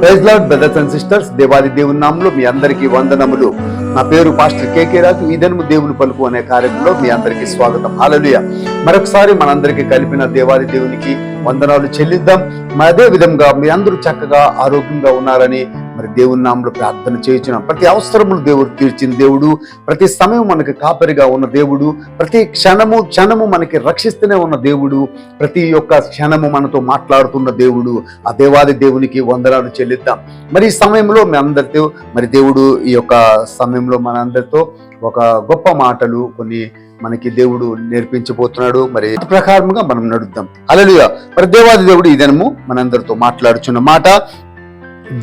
Praise lord brothers and sisters, దేవాది దేవుని నామములో మీ అందరికీ వందనములు. నా పేరు పాస్టర్ కేకే రాజు. ఈ దినము దేవుని పలుకు అనే కార్యక్రమంలో మీ అందరికీ స్వాగతం. హల్లెలూయా. మరొకసారి మనందరికీ కలిపిన దేవాది దేవునికి వందనాలు చెల్లిద్దాం. అదే విధంగా మీ అందరూ చక్కగా ఆరోగ్యంగా ఉన్నారని మరి దేవుని నామములో ప్రార్థన చేయించున్నాం. ప్రతి అవసరములు దేవుడు తీర్చిన దేవుడు, ప్రతి సమయం మనకి కాపరిగా ఉన్న దేవుడు, ప్రతి క్షణము మనకి రక్షిస్తూనే ఉన్న దేవుడు, ప్రతి ఒక్క క్షణము మనతో మాట్లాడుతున్న దేవుడు. ఆ దేవాది దేవునికి వందనాలు చెల్లిద్దాం. మరి ఈ సమయంలో మీ అందరితో మరి దేవుడు ఈ యొక్క సమయంలో మనందరితో ఒక గొప్ప మాటలు కొన్ని మనకి దేవుడు నేర్పించబోతున్నాడు. మరి ప్రకారంగా మనం నడుద్దాం. హల్లెలూయా. మరి దేవాది దేవుడు ఈ దినము మనందరితో మాట్లాడుచున్న మాట,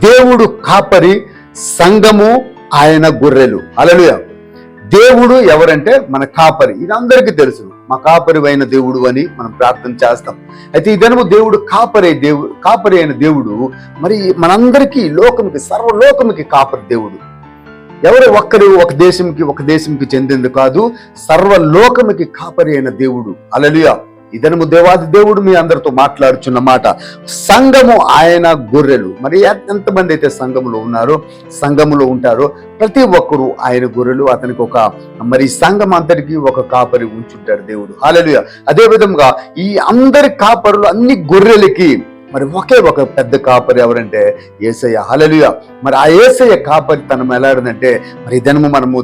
దేవుడు కాపరి, సంఘము ఆయన గొర్రెలు. హల్లెలూయా. దేవుడు ఎవరంటే మన కాపరి. ఇది అందరికీ తెలుసు. మా కాపరి అయిన దేవుడు అని మనం ప్రార్థన చేస్తాం. అయితే ఈ దినము దేవుడు కాపరి అయిన దేవుడు మరి మనందరికీ లోకముకి, సర్వలోకముకి కాపరి దేవుడు. ఎవరు ఒక దేశంకి చెందింది కాదు, సర్వలోకముకి కాపరి అయిన దేవుడు. హల్లెలూయా. ఈ దినము దేవాది దేవుడు మీ అందరితో మాట్లాడుచున్న మాట, సంఘము ఆయన గొర్రెలు. మరి ఎంతమంది అయితే సంఘములో ఉన్నారో, సంఘములో ఉంటారో ప్రతి ఒక్కరూ ఆయన గొర్రెలు. అతనికి ఒక మరి సంఘం అంతటికి ఒక కాపరి ఉంచుంటాడు దేవుడు. హల్లెలూయా. అదే విధంగా ఈ అందరి కాపరులు అన్ని గొర్రెలకి మరి ఒకే ఒక పెద్ద కాపరి ఎవరంటే యేసయ్య. హల్లెలూయా. మరి ఆ యేసయ్య కాపరి తనం ఎలాంటిదంటే మరి దినము మనము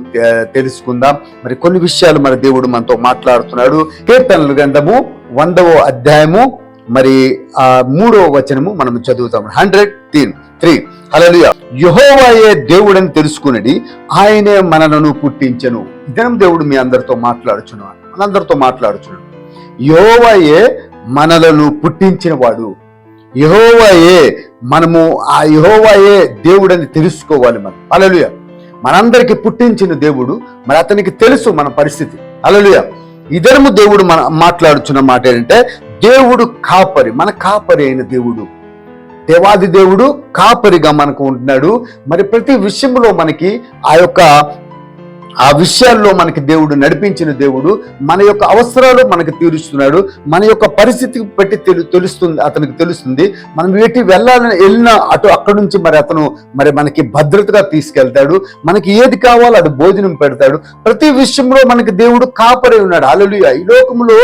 తెలుసుకుందాం. మరి కొన్ని విషయాలు మరి దేవుడు మనతో మాట్లాడుతున్నాడు. కీర్తనల గ్రంథము 100వ అధ్యాయము మరి 3వ వచనము మనం చదువుతాం. 103. హల్లెలూయా. యెహోవాయే దేవుడని తెలుసుకునేది, ఆయనే మనలను పుట్టించెను. దినం దేవుడు మీ అందరితో మాట్లాడుచున్నాడు, మనందరితో మాట్లాడుచున్నాడు. యెహోవాయే మనలను పుట్టించిన వాడు. యెహోవాయే ఆ యెహోవాయే దేవుడని తెలుసుకోవాలి మనం. హల్లెలూయా. మనందరికి పుట్టించిన దేవుడు, మరి అతనికి తెలుసు మన పరిస్థితి. హల్లెలూయా. ఇద్దరము దేవుడు మాట్లాడుచున్న మాట ఏంటంటే, దేవుడు కాపరి, మన కాపరి అయిన దేవుడు. దేవాది దేవుడు కాపరిగా మనకు ఉంటున్నాడు. మరి ప్రతి విషయంలో మనకి ఆ విషయాల్లో మనకి దేవుడు నడిపించిన దేవుడు. మన యొక్క అవసరాలు మనకి తీరుస్తున్నాడు. మన యొక్క పరిస్థితికి బట్టి తెలుస్తుంది, అతనికి తెలుస్తుంది. మనం వెళ్ళిన అక్కడి నుంచి మరి అతను మరి మనకి భద్రతగా తీసుకెళ్తాడు. మనకి ఏది కావాలో అది భోజనం పెడతాడు. ప్రతి విషయంలో మనకి దేవుడు కాపరి ఉన్నాడు. హల్లెలూయా. ఈ లోకంలో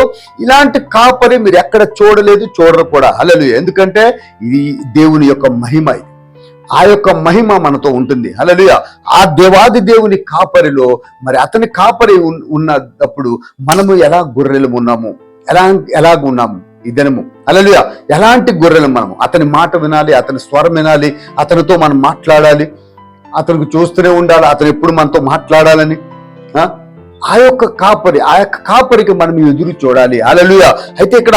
ఇలాంటి కాపరి మీరు ఎక్కడ చూడలేదు, చూడరు కూడా. హల్లెలూయా. ఎందుకంటే ఇది దేవుని యొక్క మహిమ. ఆ యొక్క మహిమ మనతో ఉంటుంది. హల్లెలూయా. ఆ దేవాది దేవుని కాపరిలో మరి అతని కాపరి ఉన్నప్పుడు మనము ఎలా గొర్రెలు ఉన్నాము, ఎలాగ ఉన్నాము ఈ దినము. హల్లెలూయా. ఎలాంటి గొర్రెలు మనము? అతని మాట వినాలి, అతని స్వరం వినాలి, అతనితో మనం మాట్లాడాలి, అతనికి చూస్తూనే ఉండాలి, అతను ఎప్పుడు మనతో మాట్లాడాలని. ఆ యొక్క కాపరికి మనం ఎదురు చూడాలి. హల్లెలూయా. అయితే ఇక్కడ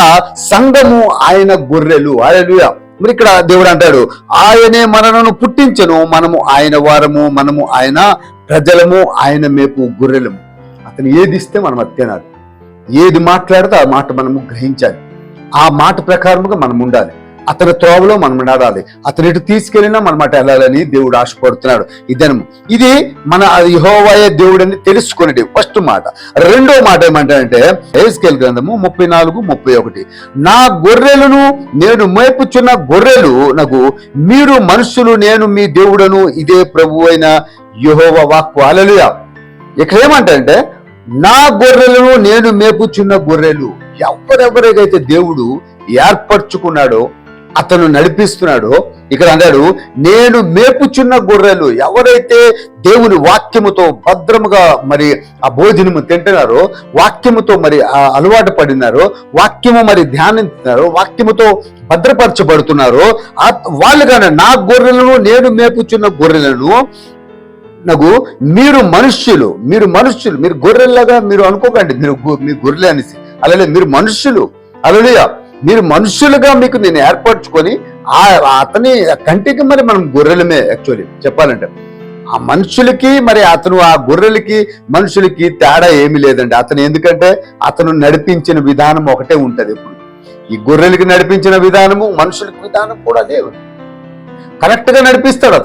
సంఘము ఆయన గొర్రెలు. హల్లెలూయా. మరి ఇక్కడ దేవుడు అంటాడు, ఆయనే మనలను పుట్టించెను, మనము ఆయన వారము, మనము ఆయన ప్రజలము, ఆయన మేపు గొర్రెలము. అతను ఏది ఇస్తే మనం అది తినాలి, ఏది మాట్లాడితే ఆ మాట మనము గ్రహించాలి, ఆ మాట ప్రకారముగా మనం ఉండాలి, అతని త్రోవలో మనం నడాలి, అతను ఎటు తీసుకెళ్ళినా మన మాట వెళ్ళాలని దేవుడు ఆశపడుతున్నాడు. ఇది మన యెహోవాయే దేవుడని తెలుసుకునేది ఫస్ట్ మాట. రెండో మాట ఏమంటాడంటే యెహెజ్కేలు గ్రంథము 34:31, నా గొర్రెలను నేను మేపుచున్న గొర్రెలు నగు, మీరు మనుషులు, నేను మీ దేవుడను, ఇదే ప్రభు అయిన యెహోవా వాక్కు. హల్లెలూయా. ఇక్కడ ఏమంటాడంటే, నా గొర్రెలను నేను మేపుచున్న గొర్రెలు. ఎవరెవరికైతే దేవుడు ఏర్పరచుకున్నాడో, అతను నడిపిస్తున్నాడో, ఇక్కడ అన్నాడు నేను మేపుచున్న గొర్రెలు. ఎవరైతే దేవుని వాక్యముతో భద్రముగా మరి ఆ భోజనము తింటున్నారో, వాక్యముతో మరి అలవాటు పడినారో, వాక్యము మరి ధ్యానిస్తున్నారో, వాక్యముతో భద్రపరచబడుతున్నారో వాళ్ళుగానే నా గొర్రెలను నేను మేపుచున్న గొర్రెలను నాకు, మీరు మనుష్యులు, మీరు గొర్రెల్లాగా మీరు అనుకోకండి, మీరు గొర్రెలే అనేసి. అలాగే మీరు మనుష్యులు. హల్లెలూయా. మీరు మనుషులుగా మీకు నేను ఏర్పరచుకొని అతని కంటికి మరి మనం గొర్రెలమే. యాక్చువల్లీ చెప్పాలంటే ఆ మనుషులకి మరి అతను, ఆ గొర్రెలకి మనుషులకి తేడా ఏమీ లేదండి. అతను ఎందుకంటే అతను నడిపించిన విధానం ఒకటే ఉంటది. ఇప్పుడు ఈ గొర్రెలకి నడిపించిన విధానము, మనుషులకి విధానం కూడా లేవు. కరెక్ట్ గా నడిపిస్తాడు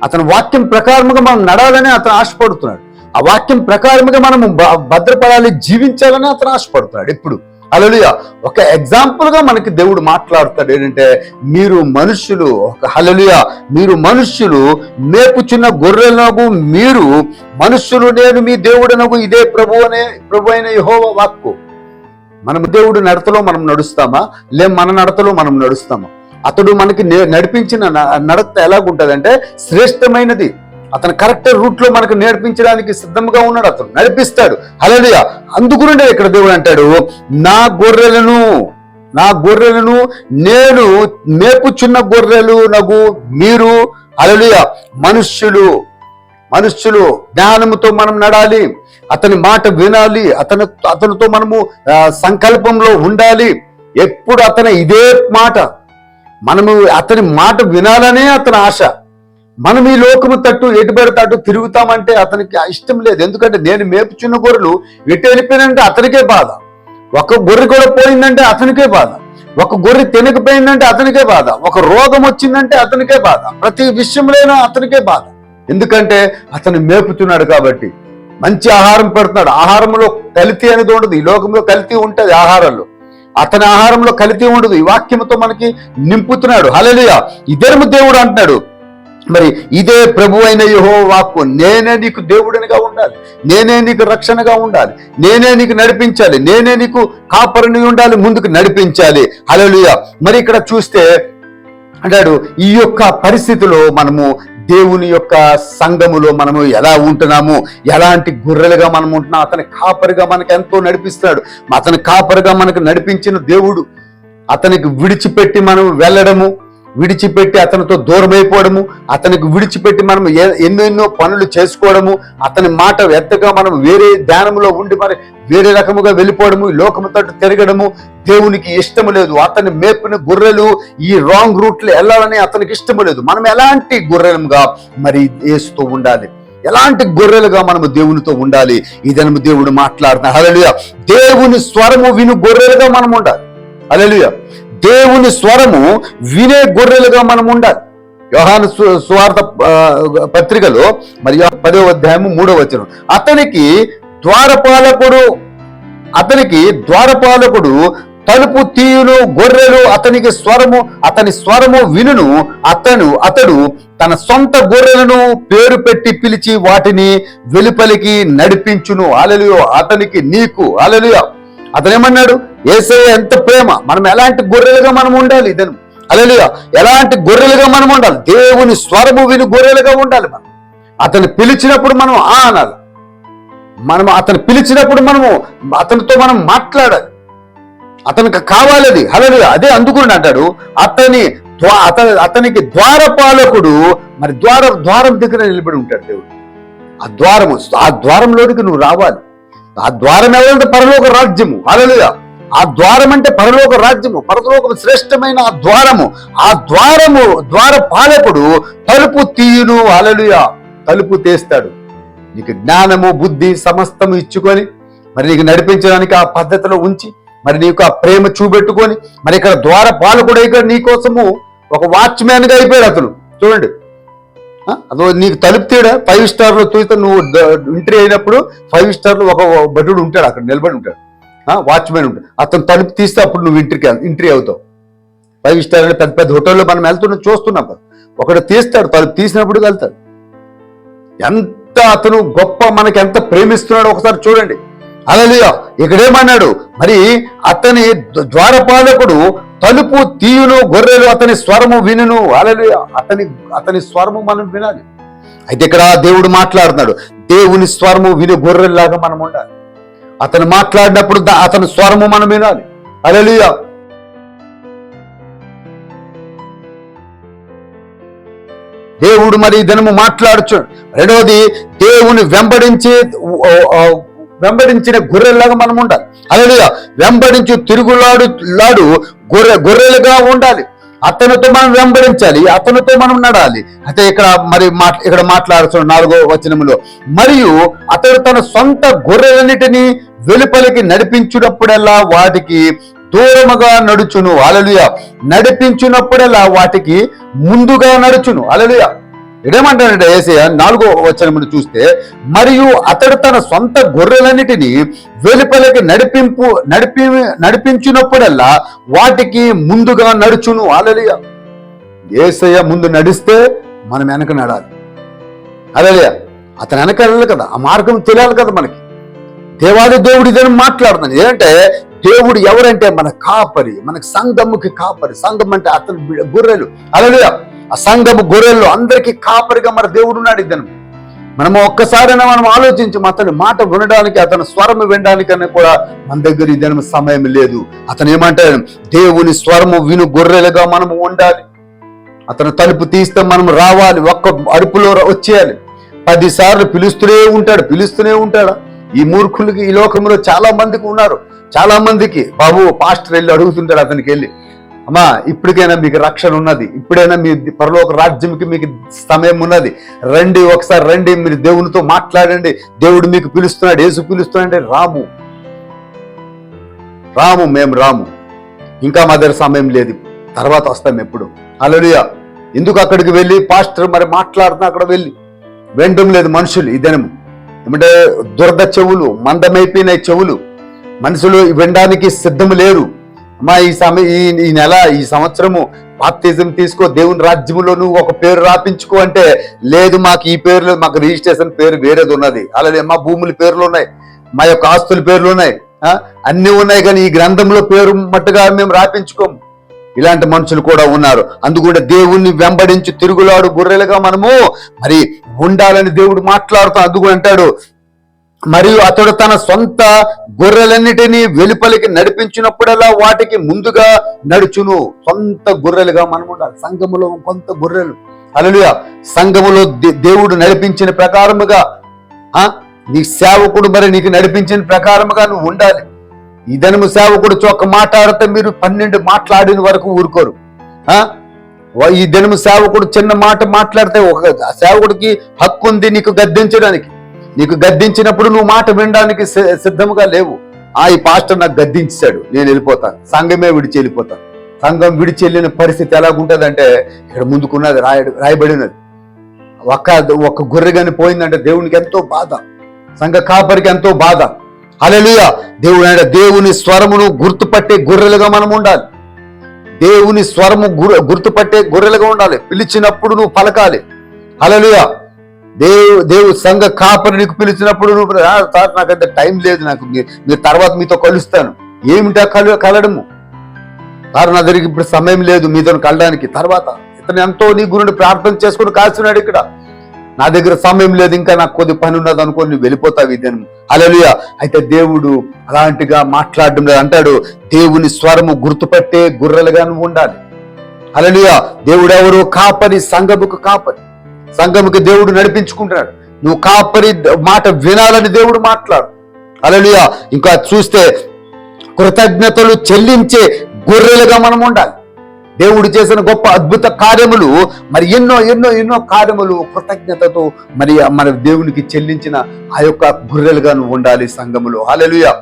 అతను వాక్యం ప్రకారముగా మనం నడాలని అతను ఆశపడుతున్నాడు. ఆ వాక్యం ప్రకారముగా మనము భద్రపడాలి, జీవించాలని అతను ఆశపడుతున్నాడు ఎప్పుడు. హల్లెలూయా. ఒక ఎగ్జాంపుల్ గా మనకి దేవుడు మాట్లాడతాడు ఏంటంటే, మీరు మనుష్యులు, హల్లెలూయా, మీరు మనుష్యులు మేపుచున్న గొర్రెలకు మీరు మనుష్యులు, నేను మీ దేవుడనగు, ఇదే ప్రభు అయిన యెహోవా వాక్కు. మనం దేవుడు నడతలో మనం నడుస్తామా, మన నడతలో మనం నడుస్తామా? అతడు మనకి నడిపించిన నడత ఎలాగుంటదంటే శ్రేష్టమైనది. అతను కరెక్ట్ రూట్ లో మనకు నేర్పించడానికి సిద్ధంగా ఉన్నాడు, అతను నడిపిస్తాడు. హల్లెలూయా. అందుకునే ఇక్కడ దేవుడు అంటాడు, నా గొర్రెలను నేను మేపుచున్న గొర్రెలు నగు మీరు, హల్లెలూయా, మనుష్యులు జ్ఞానముతో మనం నడాలి, అతని మాట వినాలి, అతనితో మనము సంకల్పంలో ఉండాలి. ఎప్పుడు అతని ఇదే మాట, మనము అతని మాట వినాలనే అతని ఆశ. మనం ఈ లోకము తట్టు ఎటు పెడతాడు తిరుగుతామంటే అతనికి ఇష్టం లేదు. ఎందుకంటే నేను మేపుచున్న గొర్రెలు ఎటు వెళ్ళిపోయినంటే అతనికే బాధ. ఒక గొర్రె కూడా పోయిందంటే అతనికే బాధ. ఒక గొర్రె తినకపోయిందంటే అతనికే బాధ. ఒక రోగం వచ్చిందంటే అతనికే బాధ. ప్రతి విషయంలోనూ అతనికే బాధ. ఎందుకంటే అతను మేపుతున్నాడు కాబట్టి. మంచి ఆహారం పెడుతున్నాడు. ఆహారంలో కల్తీ అనేది ఉండదు. ఈ లోకంలో కల్తీ ఉంటుంది ఆహారంలో, అతని ఆహారంలో కల్తీ ఉండదు. ఈ వాక్యంతో మనకి నింపుతున్నాడు. హల్లెలూయా. ఇద్దరు దేవుడు అంటున్నాడు, మరి ఇదే ప్రభు అయిన యెహోవా వాక్కు, నేనే నీకు దేవుడినిగా ఉండాలి, నేనే నీకు రక్షణగా ఉండాలి, నేనే నీకు నడిపించాలి, నేనే నీకు కాపరిని ఉండాలి, ముందుకు నడిపించాలి. హల్లెలూయా. మరి ఇక్కడ చూస్తే అంటాడు, ఈ యొక్క పరిస్థితిలో మనము దేవుని యొక్క సంఘములో మనము ఎలా ఉంటున్నాము, ఎలాంటి గొర్రెలుగా మనం ఉంటున్నాం. అతని కాపరిగా మనకు ఎంతో నడిపిస్తాడు. అతని కాపరిగా మనకు నడిపించిన దేవుడు అతనికి విడిచిపెట్టి మనం వెళ్ళడము, విడిచిపెట్టి అతనితో దూరమైపోవడము, అతనికి విడిచిపెట్టి మనం ఎన్నెన్నో పనులు చేసుకోవడము, అతని మాట ఎత్తగా మనం వేరే ధ్యానంలో ఉండి మరి వేరే రకముగా వెళ్ళిపోవడము, ఈ లోకము తట్టు తిరగడము దేవునికి ఇష్టము లేదు. అతని మేపిన గొర్రెలు ఈ రాంగ్ రూట్లో వెళ్ళాలని అతనికి ఇష్టము లేదు. మనం ఎలాంటి గొర్రెలుగా మరి వేస్తూ ఉండాలి, ఎలాంటి గొర్రెలుగా మనము దేవునితో ఉండాలి. ఇదనము దేవుడు మాట్లాడుతున్నా. హల్లెలూయా. దేవుని స్వరము విను గొర్రెలుగా మనం ఉండాలి. హల్లెలూయా. దేవుని స్వరము వినే గొర్రెలుగా మనం ఉండాలి. యోహాను సువార్త పత్రికలో మరి 10వ అధ్యాయము 3వ వచనం, అతనికి ద్వారపాలకుడు తలుపు తీయును, గొర్రెలు అతని స్వరము వినును. అతడు తన సొంత గొర్రెలను పేరు పెట్టి పిలిచి వాటిని వెలుపలికి నడిపించును. హల్లెలూయా. అతనికి నీకు, హల్లెలూయా, అతనేమన్నాడు, యేసయ్య ఎంత ప్రేమ, మనం ఎలాంటి గొర్రెలుగా మనం ఉండాలి. ఇదను హల్లెలూయా. ఎలాంటి గొర్రెలుగా మనం ఉండాలి, దేవుని స్వరము విని గొర్రెలుగా ఉండాలి. మనం అతను పిలిచినప్పుడు మనం అనాలి. అతను పిలిచినప్పుడు అతనితో మనం మాట్లాడాలి. అతనికి కావాలది. హల్లెలూయా. అదే అందుకుని అంటాడు, అతనికి ద్వారపాలకుడు, మరి ద్వారం దగ్గర నిలబడి ఉంటాడు దేవుడు. ఆ ద్వారంలోనికి నువ్వు రావాలి. ఆ ద్వారం ఎవరంటే పరలోక రాజ్యము. హల్లెలూయా. ఆ ద్వారం అంటే పరలోక రాజ్యము, పరలోకము శ్రేష్టమైన ఆ ద్వారపాలకుడు తలుపు తీయును. హల్లెలూయా. తలుపు తీస్తాడు. నీకు జ్ఞానము బుద్ధి సమస్తము ఇచ్చుకొని మరి నీకు నడిపించడానికి ఆ పద్ధతిలో ఉంచి మరి నీకు ఆ ప్రేమ చూపెట్టుకొని మరి ఇక్కడ ద్వారపాలకుడు ఇక్కడ నీకోసము ఒక వాచ్మ్యాన్ గా అయిపోయాడు అతను. చూడండి, అదో నీకు తలుపు తీయడా 5 స్టార్లో చూస్తే నువ్వు ఎంట్రీ అయినప్పుడు 5 స్టార్లో ఒక భటుడు ఉంటాడు, అక్కడ నిలబడి ఉంటాడు, వాచ్మెన్ ఉంటాడు. అతను తలుపు తీస్తే అప్పుడు నువ్వు ఎంట్రీ అవుతావు. 5 స్టార్ పెద్ద పెద్ద హోటల్లో మనం వెళ్తున్నాం చూస్తున్నాం కదా, ఒకడు తీస్తాడు, తలుపు తీసినప్పుడు వెళ్తాడు. ఎంత అతను గొప్ప, మనకి ఎంత ప్రేమిస్తున్నాడో ఒకసారి చూడండి. హల్లెలూయా. ఇక్కడేమన్నాడు, మరి అతని ద్వారపాలకుడు తలుపు తీయును, గొర్రెలు అతని స్వరము వినును. హల్లెలూయా. అతని స్వరము మనం వినాలి. అయితే ఇక్కడ దేవుడు మాట్లాడుతున్నాడు, దేవుని స్వరము విని గొర్రెల్లాగా మనం ఉండాలి. అతను మాట్లాడినప్పుడు అతని స్వరము మనం వినాలి. హల్లెలూయా. దేవుడు మరి దినము మాట్లాడుచు. రెండవది, దేవుని వెంబడించిన గొర్రెల్లాగా మనం ఉండాలి. హల్లెలూయా. వెంబడించి తిరుగులాడు గొర్రెలుగా ఉండాలి. అతనితో మనం వెంబడించాలి, అతనితో మనం నడాలి. అయితే ఇక్కడ మాట్లాడుతున్న 4వ వచనములో, మరియు అతడు తన సొంత గొర్రెలన్నిటినీ వెలుపలికి నడిపించినప్పుడల్లా వాటికి దూరముగా నడుచును. హల్లెలూయా. నడిపించినప్పుడల్లా వాటికి ముందుగా నడుచును. హల్లెలూయా. ఇదేమంటాడంటే యేసయ్య 4వ వచనమును చూస్తే, మరియు అతడు తన సొంత గొర్రెలన్నిటినీ వెలుపలికి నడిపించినప్పుడల్లా వాటికి ముందుగా నడుచును. హల్లెలూయా. యేసయ్య ముందు నడిస్తే మనం వెనక నడాలి. హల్లెలూయా. అతను వెనక వెళ్ళాలి కదా, ఆ మార్గం తెలియాలి కదా మనకి. దేవాది దేవుడు ఇదని మాట్లాడుతున్నాను. ఏంటంటే దేవుడు ఎవరంటే మన కాపరి, మనకి సంఘముకి కాపరి. సంఘం అంటే అతను గొర్రెలు. హల్లెలూయా. ఆ సంఘము గొర్రెలు అందరికీ కాపరిగా మన దేవుడు ఉన్నాడు. ఇద్దరు మనము ఒక్కసారైనా మనం ఆలోచించి అతని మాట వినడానికి, అతని స్వరము వినడానికన్నా కూడా మన దగ్గర ఇద్దరు సమయం లేదు. అతను ఏమంటాడు, దేవుని స్వరము విను గొర్రెలుగా మనము ఉండాలి. అతను తలుపు తీస్తే మనం రావాలి, ఒక్క అరుపులో వచ్చేయాలి. 10 సార్లు పిలుస్తూనే ఉంటాడా? ఈ మూర్ఖులకి ఈ లోకంలో చాలా మందికి ఉన్నారు. చాలా మందికి బాబు పాస్టర్ వెళ్ళి అడుగుతుంటాడు అతనికి వెళ్ళి, అమ్మా ఇప్పటికైనా మీకు రక్షణ ఉన్నది, ఇప్పుడైనా మీ పరలోక రాజ్యంకి మీకు సమయం ఉన్నది, రండి ఒకసారి రండి, మీరు దేవునితో మాట్లాడండి, దేవుడు మీకు పిలుస్తున్నాడు, యేసు పిలుస్తున్నాడు. మేము రాము, ఇంకా మా దగ్గర సమయం లేదు, తర్వాత వస్తాం ఎప్పుడు. హల్లెలూయా. ఎందుకు అక్కడికి వెళ్ళి పాస్టర్ మరి మాట్లాడుతున్నా అక్కడ వెళ్ళి వినడం లేదు మనుషులు. ఈ దినము ఏమంటే దురద చెవులు, మందమైపోయిన చెవులు, మనుషులు వినడానికి సిద్ధము లేరు. అమ్మా ఈ నెల ఈ సంవత్సరము బాప్తిజం తీసుకో, దేవుని రాజ్యములో నువ్వు ఒక పేరు రాపించుకో అంటే, లేదు మాకు ఈ పేరు, మాకు రిజిస్ట్రేషన్ పేరు వేరేది ఉన్నది. అలాగే మా భూముల పేర్లు ఉన్నాయి, మా యొక్క ఆస్తుల పేర్లు ఉన్నాయి, అన్ని ఉన్నాయి, కానీ ఈ గ్రంథంలో పేరు మట్టుగా మేము రాపించుకోము. ఇలాంటి మనుషులు కూడా ఉన్నారు. అందుకుంటే దేవుణ్ణి వెంబడించి తిరుగులాడు గొర్రెలుగా మనము మరి ఉండాలని దేవుడు మాట్లాడుతాం. అందుకు అంటాడు, మరియు అతడు తన సొంత గొర్రెలన్నిటినీ వెలుపలికి నడిపించినప్పుడల్లా వాటికి ముందుగా నడుచును. సొంత గొర్రెలుగా మనం ఉండాలి. సంఘములో కొంత గొర్రెలు. హల్లెలూయా. సంఘములో దేవుడు నడిపించిన ప్రకారముగా నీ సేవకుడు మరి నీకు నడిపించిన ప్రకారముగా నువ్వు ఉండాలి. ఈ దినము సేవకుడు చొక్క మాట్లాడితే మీరు 12 మాట్లాడిన వరకు ఊరుకోరు. ఈ దినము సేవకుడు చిన్న మాట మాట్లాడితే ఒక సేవకుడికి హక్కు ఉంది నీకు గద్దించడానికి. నీకు గద్దించినప్పుడు నువ్వు మాట వినడానికి సిద్ధంగా లేవు. ఈ పాస్టర్ నాకు గద్దించాడు, నేను వెళ్ళిపోతాను, సంఘమే విడిచి వెళ్ళిపోతాను. సంఘం విడిచి వెళ్ళిన పరిస్థితి ఎలాగుంటుందంటే, ఇక్కడ ముందుకున్నది రాయబడినది, ఒక్క గొర్రెగాని పోయిందంటే దేవునికి ఎంతో బాధ, సంఘ కాపరికి ఎంతో బాధ. హల్లెలూయా. దేవుని స్వరమును గుర్తుపట్టే గొర్రెలుగా మనం ఉండాలి. దేవుని స్వరము గుర్తుపట్టే గొర్రెలుగా ఉండాలి. పిలిచినప్పుడు నువ్వు పలకాలి. హల్లెలూయా. దేవుడు సంఘ కాపరి నీకు పిలిచినప్పుడు నువ్వు, సార్ నాకంత టైం లేదు, నాకు మీరు తర్వాత మీతో కలుస్తాను. ఏమిటా కలడము? సార్ నా దగ్గరికి ఇప్పుడు సమయం లేదు మీతో కలడానికి. తర్వాత ఇతను ఎంతో నీ గురుని ప్రార్థన చేసుకుని కాల్చున్నాడు, ఇక్కడ నా దగ్గర సమయం లేదు, ఇంకా నాకు కొద్ది పని ఉన్నది అనుకోని నువ్వు వెళ్ళిపోతావు ఈ దినం. హల్లెలూయా. అయితే దేవుడు అలాంటిగా మాట్లాడడం లేదు. అంటాడు, దేవుని స్వరము గుర్తుపట్టే గొర్రెలుగా నువ్వు ఉండాలి. హల్లెలూయా. దేవుడు ఎవరు? కాపరి, సంఘముకు కాపరి. సంఘముకి దేవుడు నడిపించుకుంటున్నాడు. నువ్వు కాపరి మాట వినాలని దేవుడు మాట్లాడు. హల్లెలూయా. ఇంకా చూస్తే కృతజ్ఞతలు చెల్లించే గొర్రెలుగా మనం ఉండాలి. దేవుడు చేసిన గొప్ప అద్భుత కార్యములు, మరి ఎన్నో కార్యములు కృతజ్ఞతతో మరి మన దేవునికి చెల్లించిన ఆ యొక్క గొర్రెలుగా నువ్వు ఉండాలి సంఘములో. హల్లెలూయా.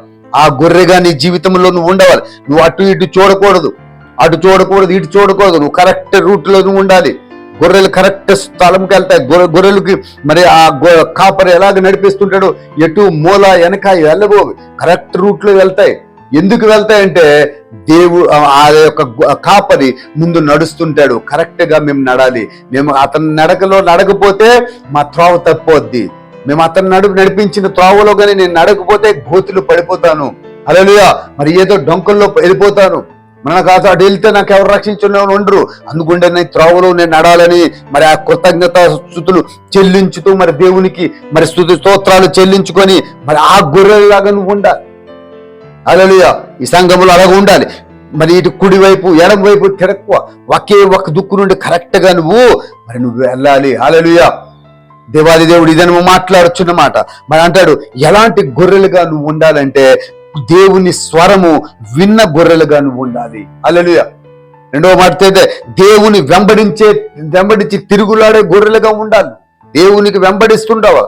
ఆ గొర్రెగా నీ జీవితంలో నువ్వు ఉండవాలి. నువ్వు అటు ఇటు చూడకూడదు, ఇటు చూడకూడదు. నువ్వు కరెక్ట్ రూట్ లో నువ్వు ఉండాలి. గొర్రెలు కరెక్ట్ స్థలంకి వెళ్తాయి. గొర్రెలకి మరి ఆ కాపరి ఎలాగ నడిపిస్తుంటాడు, ఎటు మూల వెనక వెళ్ళబో కరెక్ట్ రూట్ లో వెళ్తాయి. ఎందుకు వెళ్తాయంటే ఆ యొక్క కాపరి ముందు నడుస్తుంటాడు. కరెక్ట్ గా మేము నడాలి. మేము అతని నడకలో నడకపోతే మా త్రోవ తప్పిపోద్ది. మేము అతను నడిపించిన త్రోవలో కానీ నేను నడకపోతే గోతులు పడిపోతాను. హల్లెలూయా. మరి ఏదో డొంకల్లో వెళ్ళిపోతాను. మన కాదు అటు వెళ్తే నాకు ఎవరు రక్షించునే ఉండరు. అందుకుంటే నేను త్రోవలో నేను నడాలని మరి ఆ కృతజ్ఞత స్తుతులు చెల్లించుతూ మరి దేవునికి మరి స్తుతి స్తోత్రాలు చెల్లించుకొని మరి ఆ గొర్రెలాగా నువ్వు ఉండాలి. హల్లెలూయా. ఈ సంఘములో అలాగ ఉండాలి. మరి ఇటు కుడి వైపు ఎడమ వైపు తిరక్కువ ఒకే ఒక దుక్కు నుండి కరెక్ట్ గా నువ్వు వెళ్ళాలి. హల్లెలూయా. దేవాది దేవుడు ఇదను మాట్లాడుచున్న మాట. మరి అంటాడు, ఎలాంటి గొర్రెలుగా నువ్వు ఉండాలంటే దేవుని స్వరము విన్న గొర్రెలుగా నువ్వు ఉండాలి. హల్లెలూయా. రెండవ మాట అయితే దేవుని వెంబడించి తిరుగులాడే గొర్రెలుగా ఉండాలి. దేవునికి వెంబడిస్తుండవా?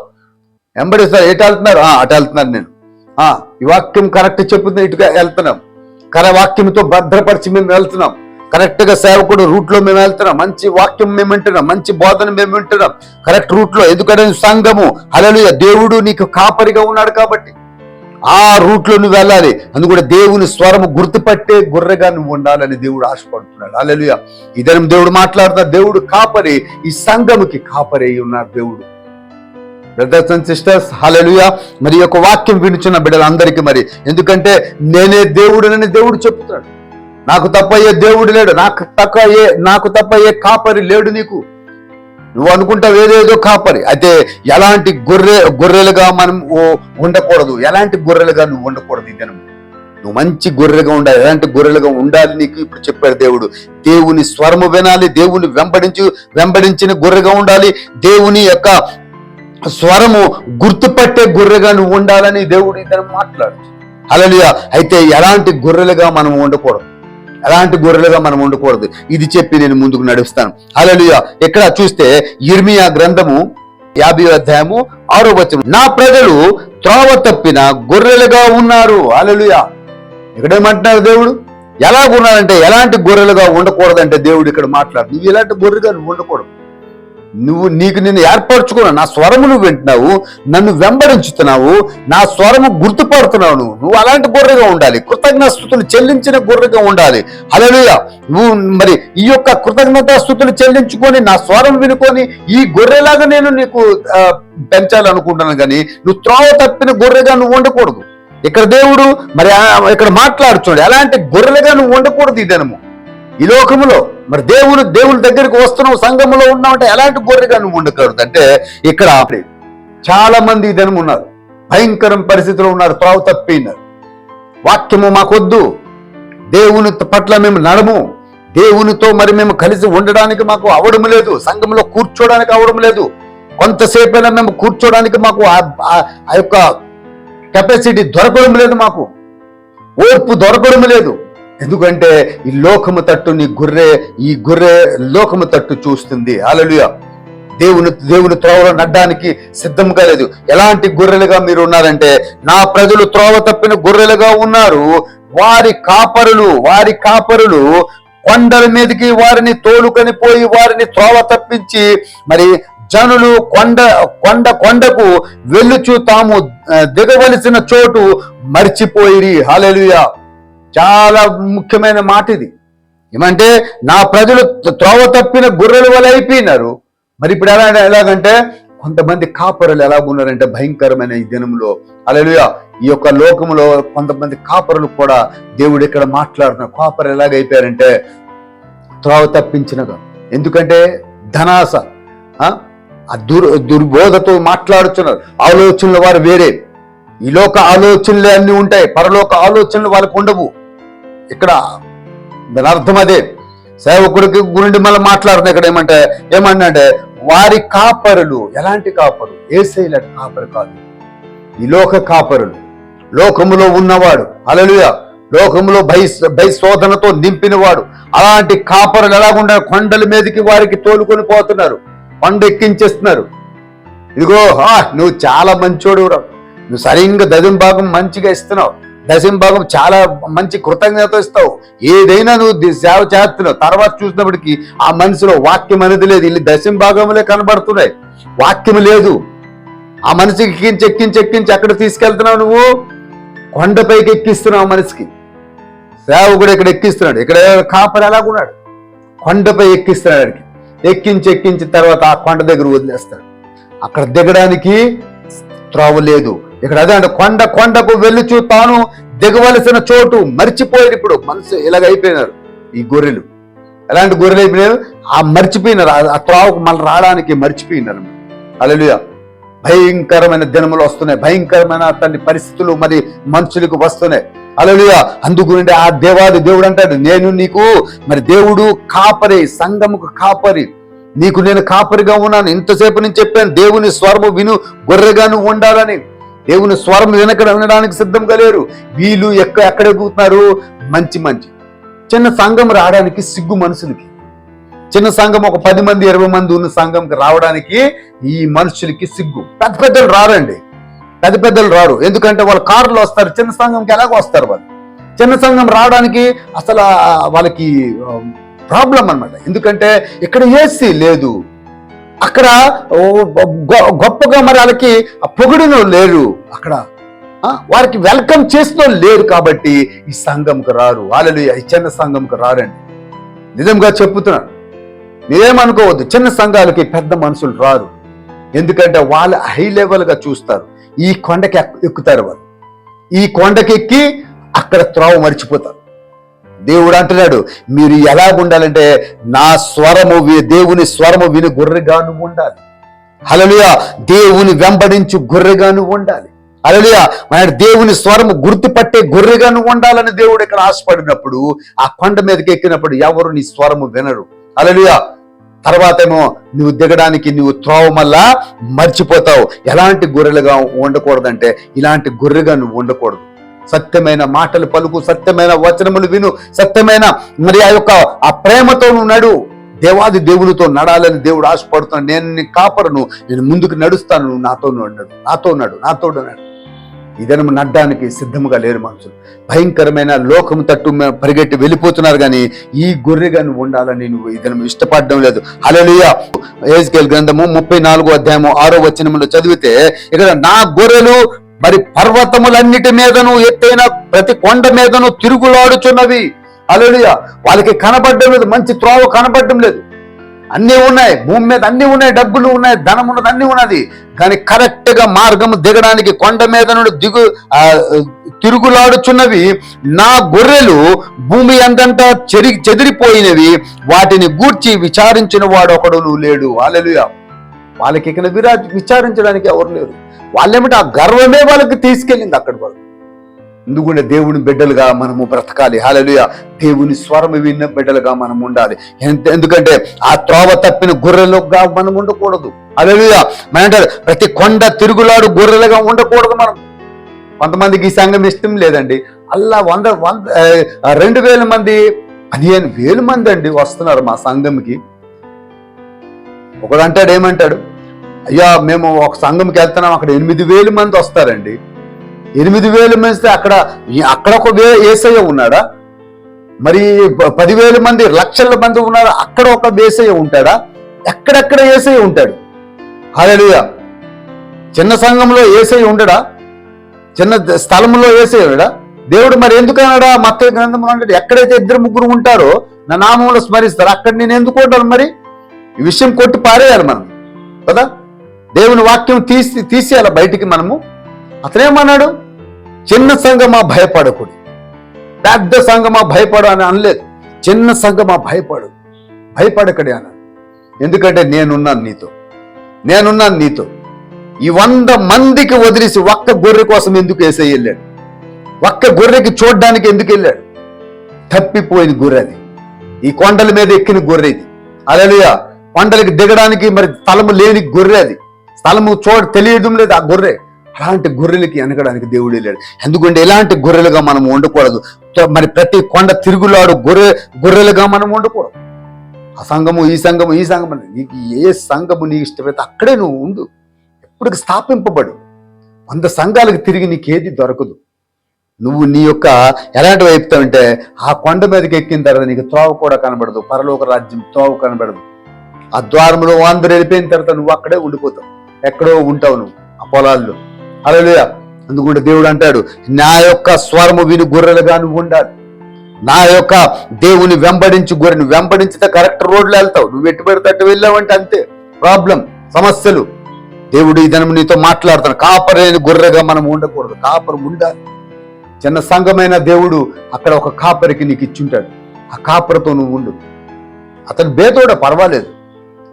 వెంబడిస్తారు. ఎటు వెళ్తున్నారు? అటు వెళ్తున్నాను నేను. ఈ వాక్యం కరెక్ట్ చెప్పుతుంది, ఇటుగా వెళ్తున్నాం. వాక్యంతో భద్రపరిచి మేము వెళ్తున్నాం. కరెక్ట్గా సేవకుడు రూట్లో మేము వెళ్తున్నాం, మంచి వాక్యం మేము వింటున్నాం, మంచి బోధన మేము వింటున్నాం కరెక్ట్ రూట్లో. ఎందుకంటే సంఘము హల్లెలూయా దేవుడు నీకు కాపరిగా ఉన్నాడు కాబట్టి ఆ రూట్లో నువ్వు వెళ్ళాలి. అందుకని దేవుని స్వరము గుర్తుపట్టే గొర్రెగా నువ్వు ఉండాలని దేవుడు ఆశపడుతున్నాడు. హల్లెలూయా. ఇద్దరం దేవుడు మాట్లాడుతున్నారు. దేవుడు కాపరి, ఈ సంఘముకి కాపరి అయి ఉన్నారు దేవుడు. బ్రదర్స్ అండ్ సిస్టర్స్ హల్లెలూయా. మరి యొక్క వాక్యం వినుచున్న బిడ్డలందరికీ మరి, ఎందుకంటే నేనే దేవుడునని దేవుడు చెప్తున్నాడు. నాకు తప్ప ఏ దేవుడు లేడు, నాకు తప్ప ఏ కాపరి లేడు నీకు. నువ్వు అనుకుంటావు ఏదేదో కాపరి. అయితే ఎలాంటి గొర్రెలుగా మనం ఉండకూడదు, ఎలాంటి గొర్రెలుగా నువ్వు ఉండకూడదు. ఇదే నువ్వు మంచి గొర్రెగా ఉండాలి. ఎలాంటి గొర్రెలుగా ఉండాలి నీకు ఇప్పుడు చెప్పాడు దేవుడు. దేవుని స్వరము వినాలి, దేవుని వెంబడించిన గొర్రెగా ఉండాలి, దేవుని యొక్క స్వరము గుర్తుపట్టే గొర్రెగా నువ్వు ఉండాలని దేవుడు ఇద్దరు మాట్లాడు. హల్లెలూయా. అయితే ఎలాంటి గొర్రెలుగా మనం ఉండకూడదు, ఎలాంటి గొర్రెలుగా మనం ఉండకూడదు, ఇది చెప్పి నేను ముందుకు నడుస్తాను. హల్లెలూయా. ఇక్కడ చూస్తే ఇర్మియా గ్రంథము 50వ అధ్యాయము 6వ వచనం, నా ప్రజలు త్రోవ తప్పిన గొర్రెలుగా ఉన్నారు. హల్లెలూయా. ఇక్కడేమంటున్నారు దేవుడు, ఎలాగున్నారంటే ఎలాంటి గొర్రెలుగా ఉండకూడదంటే దేవుడు ఇక్కడ మాట్లాడు. నువ్వు ఎలాంటి గొర్రెగా నువ్వు ఉండకూడదు. నీకు నిన్ను ఏర్పరచుకున్నావు, నా స్వరము నువ్వు వింటున్నావు, నన్ను వెంబడించుతున్నావు, నా స్వరము గుర్తుపడుతున్నావు. నువ్వు అలాంటి గొర్రెగా ఉండాలి, కృతజ్ఞతాస్తుతులు చెల్లించిన గొర్రెగా ఉండాలి. హల్లెలూయా. నువ్వు మరి ఈ యొక్క కృతజ్ఞతాస్తుతులు చెల్లించుకొని నా స్వరం వినుకొని ఈ గొర్రెలాగా నేను నీకు పెంచాలనుకుంటున్నాను, కానీ నువ్వు త్రోవ తప్పిన గొర్రెగా నువ్వు ఉండకూడదు. ఇక్కడ దేవుడు మరి ఇక్కడ మాట్లాడుతున్నాడు, ఎలాంటి గొర్రెలుగా నువ్వు ఉండకూడదు ఈ దినము ఈ లోకములో. మరి దేవుని దగ్గరికి వస్తున్నావు, సంఘములో ఉన్నావు అంటే ఎలాంటి గొర్రెగా నువ్వు ఉండకూడదు అంటే ఇక్కడ చాలా మంది ఈ దినం ఉన్నారు, భయంకరం పరిస్థితిలో ఉన్నారు, త్రోవ తప్పినారు. వాక్యము మాకొద్దు, దేవుని పట్ల మేము నడము, దేవునితో మరి మేము కలిసి ఉండడానికి మాకు అవడం లేదు, సంఘంలో కూర్చోడానికి అవడం లేదు, కొంతసేపైనా మేము కూర్చోడానికి మాకు ఆ యొక్క కెపాసిటీ దొరకడం లేదు, మాకు ఓర్పు దొరకడం లేదు. ఎందుకంటే ఈ లోకము తట్టు ఈ గొర్రె లోకము తట్టు చూస్తుంది. హల్లెలూయా. దేవుని త్రోవలో నడ్డానికి సిద్ధంగా లేదు. ఎలాంటి గొర్రెలుగా మీరు ఉన్నారంటే, నా ప్రజలు త్రోవ తప్పిన గొర్రెలుగా ఉన్నారు, వారి కాపరులు కొండల మీదకి వారిని తోలుకొని పోయి వారిని త్రోవ తప్పించి మరి జనులు కొండకు వెళ్ళుచు తాము దిగవలసిన చోటు మర్చిపోయిరి. హల్లెలూయా. చాలా ముఖ్యమైన మాట ఇది. ఏమంటే నా ప్రజలు త్రోవ తప్పిన గొర్రెల వల్ల అయిపోయినారు. మరి ఇప్పుడు ఎలాగంటే కొంతమంది కాపరులు ఎలాగున్నారంటే భయంకరమైన ఈ దినంలో హల్లెలూయా ఈ యొక్క లోకంలో కొంతమంది కాపరులు కూడా దేవుడు ఇక్కడ మాట్లాడుతున్నారు. కాపరులు ఎలాగైపోయారంటే త్రోవ తప్పించినగా. ఎందుకంటే ధనాస, ఆ దుర్బోధతో మాట్లాడుతున్నారు. ఆలోచనలు వారు వేరే, ఈ లోక ఆలోచనలే అన్ని ఉంటాయి, పరలోక ఆలోచనలు వాళ్ళకు ఉండవు. ఇక్కడ దాని అర్థం అదే. సేవకుడికి గురించి మళ్ళీ మాట్లాడుతున్నా ఇక్కడ ఏమంటే వారి కాపరులు ఎలాంటి కాపరు, యేసయ్య కాపరు కాదు, ఈ లోక కాపరులు, లోకములో ఉన్నవాడు. హల్లెలూయా. లోకములో భయశోధనతో నింపినవాడు. అలాంటి కాపరులు ఎలాగుండా కొండల మీదకి వారికి తోలుకొని పోతున్నారు, కొండ ఎక్కించేస్తున్నారు. ఇదిగో నువ్వు చాలా మంచోడు, నువ్వు సరిగ్గా దశంభాగం మంచిగా ఇస్తున్నావు, దశంభాగం చాలా మంచి కృతజ్ఞత ఇస్తావు, ఏదైనా నువ్వు సేవ చేస్తున్నావు. తర్వాత చూసినప్పటికీ ఆ మనసులో వాక్యం అనేది లేదు. ఇల్లు దశంభాగములే కనబడుతున్నాయి, వాక్యం లేదు. ఆ మనసుకి ఎక్కించి ఎక్కడ తీసుకెళ్తున్నావు? నువ్వు కొండపైకి ఎక్కిస్తున్నావు మనసుకి. సేవకుడు ఇక్కడ ఎక్కిస్తున్నాడు. ఇక్కడ కాపరి ఎలాగున్నాడు, కొండపై ఎక్కిస్తున్నాడు. ఎక్కించిన తర్వాత ఆ కొండ దగ్గర వదిలేస్తాడు. అక్కడ దిగడానికి త్రోవ లేదు. ఇక్కడ అదే అంటే కొండకు వెళ్ళుచు తాను దిగవలసిన చోటు మర్చిపోయారు. ఇప్పుడు మనసు ఇలాగైపోయినారు ఈ గొర్రెలు. ఎలాంటి గొర్రెలు అయిపోయినారు? ఆ మర్చిపోయినారు, ఆ త్రోవకు మళ్ళీ రావడానికి మర్చిపోయినారు. హల్లెలూయా. భయంకరమైన దినములు వస్తున్నాయి, భయంకరమైన తన పరిస్థితులు మరి మనుషులకు వస్తున్నాయి. హల్లెలూయా. అందుగుండి ఆ దేవుడు అంటాడు, నేను నీకు మరి దేవుడు కాపరి, సంఘముకు కాపరి, నీకు నేను కాపరిగా ఉన్నాను. ఇంతసేపు నేను చెప్పాను దేవుని స్వరము విను గొర్రెగా నువ్వు ఉండాలని. దేవుని స్వరం వినడానికి సిద్ధంగా లేరు వీళ్ళు. ఎక్కడ ఎగుతున్నారు? మంచి చిన్న సంఘం రావడానికి సిగ్గు మనుషులకి. చిన్న సంఘం ఒక 10 మంది 20 మంది ఉన్న సంఘంకి రావడానికి ఈ మనుషులకి సిగ్గు. పెద్దలు రారండి, పెద్దలు రారు. ఎందుకంటే వాళ్ళు కారులో వస్తారు, చిన్న సంఘంకి ఎలాగో వస్తారు. వాళ్ళు చిన్న సంఘం రావడానికి అసలు వాళ్ళకి ప్రాబ్లం అన్నమాట. ఎందుకంటే ఇక్కడ ఏసీ లేదు, అక్కడ గొప్పగా మరి వాళ్ళకి పొగిడిన లేరు, అక్కడ వారికి వెల్కమ్ చేసిన లేరు, కాబట్టి ఈ సంఘంకు రారు. హల్లెలూయా. ఈ చిన్న సంఘంకు రారండి. నిజంగా చెప్తున్నాను, మీరేమనుకోవద్దు, చిన్న సంఘాలకి పెద్ద మనుషులు రారు. ఎందుకంటే వాళ్ళు హై లెవెల్గా చూస్తారు. ఈ కొండకి ఎక్కుతారు, వాళ్ళు ఈ కొండకి ఎక్కి అక్కడ త్రోవ మర్చిపోతారు. దేవుడు అంటున్నాడు, మీరు ఎలా ఉండాలంటే నా స్వరము, దేవుని స్వరము విని గొర్రెగా నువ్వు ఉండాలి. హల్లెలూయా. దేవుని వెంబడించు గొర్రెగా నువ్వు ఉండాలి. హల్లెలూయా. మన దేవుని స్వరము గుర్తుపట్టే గొర్రెగా నువ్వు ఉండాలని దేవుడు ఇక్కడ ఆశపడినప్పుడు, ఆ కొండ మీదకి ఎక్కినప్పుడు ఎవరు నీ స్వరము వినరు. హల్లెలూయా. తర్వాత ఏమో నువ్వు దిగడానికి నువ్వు త్రోవ మళ్ళా మర్చిపోతావు. ఎలాంటి గొర్రెలుగా ఉండకూడదంటే ఇలాంటి గొర్రెగా నువ్వు ఉండకూడదు. సత్యమైన మాటలు పలుకు, సత్యమైన వచనములు విను, సత్యమైన మరి ఆ ప్రేమతో నువ్వు నడు. దేవాది దేవునితో నడాలని దేవుడు ఆశపడుతున్నాడు. నేను నీ కాపరును, నేను ముందుకు నడుస్తాను, నువ్వు నాతో నడు. ఇదను నడ్డానికి సిద్ధముగా లేరు మనుషులు. భయంకరమైన లోకము తట్టు పరిగెట్టి వెళ్ళిపోతున్నారు, కానీ ఈ గొర్రెగా నువ్వు ఉండాలని నువ్వు ఇదను ఇష్టపడడం లేదు. హల్లెలూయా. యెహెజ్కేలు గ్రంథము 34వ అధ్యాయము 6వ వచనములో చదివితే ఇక్కడ నా గొర్రెలు మరి పర్వతములన్నిటి మీదను, ఎత్తైన ప్రతి కొండ మీదను తిరుగులాడుచున్నవి. హల్లెలూయా. వాళ్ళకి కనబడడం లేదు, మంచి త్రోవ కనబడడం లేదు. అన్నీ ఉన్నాయి, భూమి మీద అన్నీ ఉన్నాయి, డబ్బులు ఉన్నాయి, ధనం ఉన్నది, అన్నీ ఉన్నది, కానీ కరెక్ట్ గా మార్గము దిగడానికి కొండ మీద నుండి తిరుగులాడుచున్నవి. నా గొర్రెలు భూమి అందంతా చెదిరిపోయినవి, వాటిని గూర్చి విచారించిన వాడు ఒకడు నువ్వు లేడు. హల్లెలూయా. వాళ్ళకి ఇక్కడ విచారించడానికి ఎవరు లేరు. వాళ్ళేమిటి ఆ గర్వమే వాళ్ళకి తీసుకెళ్ళింది అక్కడి వరకు. ఎందుకంటే దేవుని బిడ్డలుగా మనము బ్రతకాలి. హల్లెలూయా. దేవుని స్వరము విన్న బిడ్డలుగా మనం ఉండాలి. ఎందుకంటే ఆ త్రోవ తప్పిన గొర్రెలుగా మనం ఉండకూడదు. హల్లెలూయా. మన అంటే ప్రతి కొండ తిరుగులాడు గొర్రెలుగా ఉండకూడదు మనం. కొంతమందికి ఈ సంఘం ఇష్టం లేదండి. అలా 2,000 మంది 15,000 మంది అండి వస్తున్నారు మా సంఘంకి. ఒకడు అంటాడు, ఏమంటాడు, అయ్యా మేము ఒక సంఘంకి వెళ్తున్నాం, అక్కడ 8,000 మంది వస్తారండి. 8,000 మంది అక్కడ ఒక యేసయ్య ఉన్నాడా? మరి 10,000 మంది, లక్షల మంది ఉన్నారా? అక్కడ ఒక యేసయ్య ఉంటాడా? ఎక్కడెక్కడ యేసయ్య ఉంటాడు. హల్లెలూయా. చిన్న సంఘంలో యేసయ్య ఉండడా? చిన్న స్థలంలో యేసయ్య ఉండడా? దేవుడు మరి ఎందుకన్నాడా? మత్తయి గ్రంథంలో అంటాడు, ఎక్కడైతే 2-3 ఉంటారో నా నామంలో స్మరిస్తారు, అక్కడ నేను ఎందుకు ఉంటాను? మరి ఈ విషయం కొట్టి పారేయాలి మనం కదా. దేవుని వాక్యం తీసేయాలి బయటికి మనము. అతనేమన్నాడు, చిన్న సంఘమా భయపడకూడదు, పెద్ద సంఘమా భయపడు అని అనలేదు. చిన్న సంఘమా భయపడకడే అన్నాడు. ఎందుకంటే నేనున్నాను నీతో. ఈ 100 మందికి వదిలేసి ఒక్క గొర్రె కోసం ఎందుకు యేసయ్య వెళ్ళాడు? ఒక్క గొర్రెకి చూడడానికి ఎందుకు వెళ్ళాడు? తప్పిపోయిన గొర్రె అది, ఈ కొండల మీద ఎక్కిన గొర్రె ఇది. హల్లెలూయా. కొండలకి దిగడానికి మరి స్థలము లేని గొర్రె అది, స్థలము తెలియడం లేదు ఆ గొర్రె. అలాంటి గొర్రెలకి వెనకడానికి దేవుడు వెళ్ళాడు. ఎందుకంటే ఇలాంటి గొర్రెలుగా మనం ఉండకూడదు. మరి ప్రతి కొండ తిరుగులాడు గొర్రెలుగా మనం ఉండకూడదు. ఆ సంఘము ఈ సంఘము నీకు ఏ సంఘము నీకు ఇష్టమైతే అక్కడే నువ్వు ఉండు. ఎప్పటికి స్థాపింపబడు. 100 సంఘాలకు తిరిగి నీకేది దొరకదు. నువ్వు నీ యొక్క ఎలాంటి వైపుతావంటే ఆ కొండ మీదకి ఎక్కిన తర్వాత నీకు త్రోవ కూడా కనబడదు, పరలోక రాజ్యం త్రోవ కనబడదు. ఆ ద్వారంలో అందరూ వెళ్ళిపోయిన తర్వాత నువ్వు అక్కడే ఉండిపోతావు, ఎక్కడో ఉంటావు నువ్వు ఆ పొలాల్లో. హల్లెలూయా. అందుకుంటే దేవుడు అంటాడు, నా యొక్క స్వరము విని గొర్రెలుగా నువ్వు ఉండాలి. నా యొక్క దేవుని వెంబడించి గొర్రెను వెంబడించితే కరెక్ట్ రోడ్లో వెళ్తావు. నువ్వు ఎట్టు పెడితే వెళ్ళావంటే అంతే ప్రాబ్లం, సమస్యలు. దేవుడు ఈ దినం నీతో మాట్లాడుతాడు. కాపరైన గొర్రెగా మనం ఉండకూడదు, కాపరు ఉండాలి. చిన్న సంఘమైన దేవుడు అక్కడ ఒక కాపరికి నీకు ఇచ్చుంటాడు. ఆ కాపరితో నువ్వు ఉండు. అతను బేదోడ పర్వాలేదు,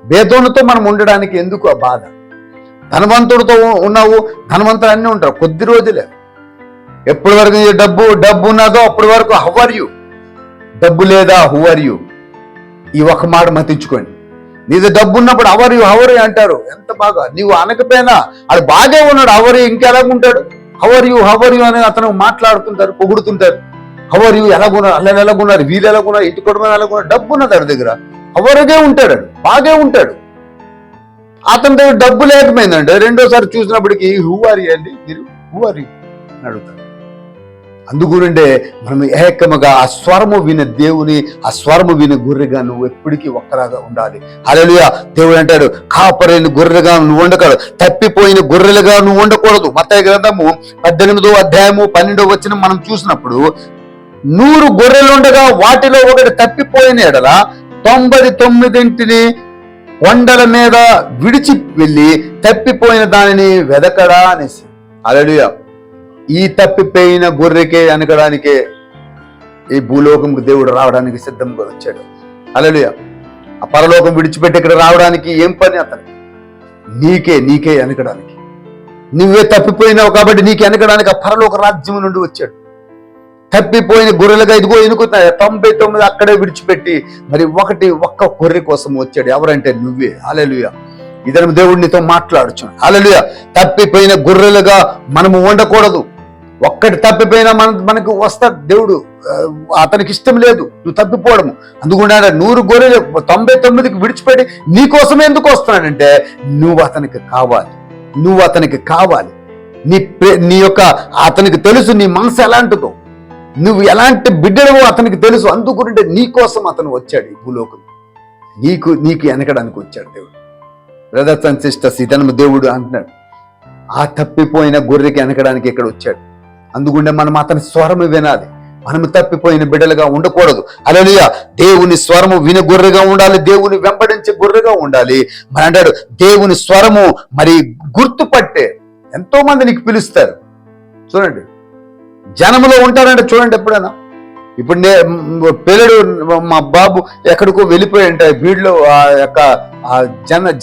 బేదోనితో మనం ఉండడానికి ఎందుకు ఆ బాధ? ధనవంతుడితో ఉన్నావు, ధనవంతులు అన్నీ ఉంటారు, కొద్ది రోజులే. ఎప్పటి వరకు డబ్బు ఉన్నదో అప్పటి వరకు హౌ ఆర్ యూ, డబ్బు లేదా హూ ఆర్ యూ. ఈ ఒక మాట మతించుకోండి. నీది డబ్బు ఉన్నప్పుడు హవర్ యూ అంటారు, ఎంత బాగా. నీవు అనకపోయినా అది బాగా ఉన్నాడు, హవర్ యూ ఇంకెలాగుంటాడు, హవర్ యూ అని అతను మాట్లాడుతుంటారు, పొగుడుతుంటారు. హవర్ యూ ఎలాగున్నారు, అలా ఎలాగున్నారు, వీళ్ళు ఎలాగున్నారు, ఇంటి కుటుంబం ఎలాగున్నారు. డబ్బు ఉన్నది వాడి దగ్గర, హవర్గా ఉంటాడు, బాగే ఉంటాడు. అతని దగ్గర డబ్బు లేకపోయిందండి, రెండోసారి చూసినప్పటికీ హూ ఆర్ యూ అండి, మీరు హూ ఆర్ యూ అని అడుగుతారు. అందుగురిండే మనం ఏకముగా ఆ స్వరము విన దేవుని, ఆ స్వరము విన గొర్రెగా నువ్వు ఎప్పటికీ ఒక్కరాగా ఉండాలి. హల్లెలూయా. దేవుడు అంటాడు, కాపరైన గొర్రెగా నువ్వు ఉండకూడదు, తప్పిపోయిన గొర్రెలుగా నువ్వు ఉండకూడదు. మత్తయి గ్రంథము 18వ అధ్యాయము 12వ వచనం మనం చూసినప్పుడు, 100 గొర్రెలు ఉండగా వాటిలో ఒకటి తప్పిపోయిన ఎడల 99 కొండల మీద విడిచి వెళ్ళి తప్పిపోయిన దానిని వెదకడా అనేసి. హల్లెలూయా. ఈ తప్పిపోయిన గొర్రెకే అనగడానికే ఈ భూలోకంకు దేవుడు రావడానికి సిద్ధంగా వచ్చాడు. హల్లెలూయా. ఆ పరలోకం విడిచిపెట్టి ఇక్కడ రావడానికి ఏం పని అతనికి? నీకే అనగడానికి. నువ్వే తప్పిపోయినావు కాబట్టి నీకే అనగడానికి ఆ పరలోక రాజ్యం నుండి వచ్చాడు. తప్పిపోయిన గొర్రెలుగా ఇదిగో ఎనుకుతున్నాయి 99 అక్కడే విడిచిపెట్టి మరి ఒక్క గొర్రె కోసం వచ్చాడు. ఎవరంటే నువ్వే. హల్లెలూయా. ఇదను దేవుడు నీతో మాట్లాడుచు. హల్లెలూయా. తప్పిపోయిన గొర్రెలుగా మనము ఉండకూడదు. ఒక్కటి తప్పిపోయినా మనకు వస్తాడు దేవుడు. అతనికి ఇష్టం లేదు నువ్వు తప్పిపోవడము. అందుకుండా 100 గొర్రెలు 99కి విడిచిపెట్టి నీ కోసమే ఎందుకు వస్తున్నాడంటే నువ్వు అతనికి కావాలి. నీ యొక్క అతనికి తెలుసు నీ మనసు ఎలాంటిదో, నువ్వు ఎలాంటి బిడ్డడవో అతనికి తెలుసు. అందుకుంటే నీ కోసం అతను వచ్చాడు ఈ భూలోకం. నీకు వెనకడానికి వచ్చాడు దేవుడు. బ్రదర్స్ అండ్ సిస్టర్స్, ఇతను దేవుడు అంటున్నాడు ఆ తప్పిపోయిన గొర్రెకి వెనకడానికి ఇక్కడ వచ్చాడు. అందుకుంటే మనం అతని స్వరము వినాలి. మనము తప్పిపోయిన బిడ్డలుగా ఉండకూడదు. హల్లెలూయా. దేవుని స్వరము విని గొర్రెగా ఉండాలి, దేవుని వెంబడించే గొర్రెగా ఉండాలి. మరి అంటాడు దేవుని స్వరము మరి గుర్తుపట్టే. ఎంతో మంది నీకు పిలుస్తారు. చూడండి, జనములో ఉంటారంటే చూడండి. ఎప్పుడైనా ఇప్పుడు పిల్లడు మా బాబు ఎక్కడికో వెళ్ళిపోయి అంటే వీడిలో ఆ యొక్క